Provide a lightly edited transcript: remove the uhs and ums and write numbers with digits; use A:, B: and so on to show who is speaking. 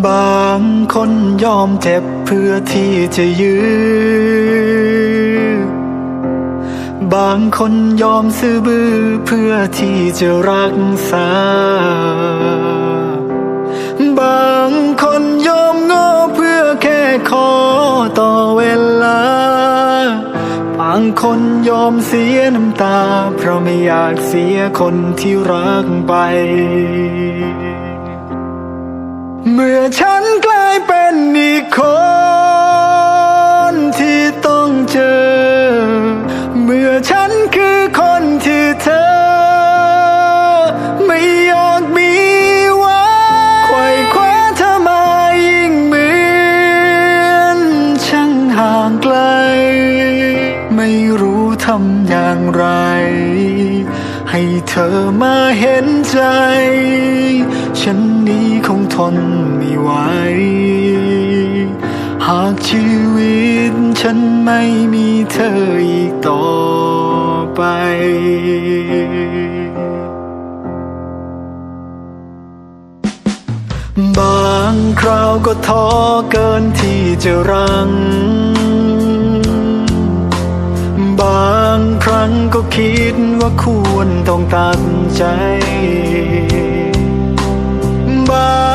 A: บางคนยอมเจ็บเพื่อที่จะยื้อบางคนยอมซื่อบื้อเพื่อที่จะรักษาบางคนยอมงอเพื่อแค่ขอต่อเวลาบางคนยอมเสียน้ำตาเพราะไม่อยากเสียคนที่รักไปเมื่อฉันกลายเป็นอีกคนที่ต้องเจอเมื่อฉันคือคนที่เธอไม่อยากมีไว้ไขว่คว้าเธอมายิ่งเหมือนช่างห่างไกลไม่รู้ทำอย่างไรให้เธอมาเห็นใจฉันนี้คงทนไม่ไหวหากชีวิตฉันไม่มีเธออีกต่อไปบางคราวก็ท้อเกินที่จะรั้งบางครั้งก็คิดว่าควรต้องตัดใจบา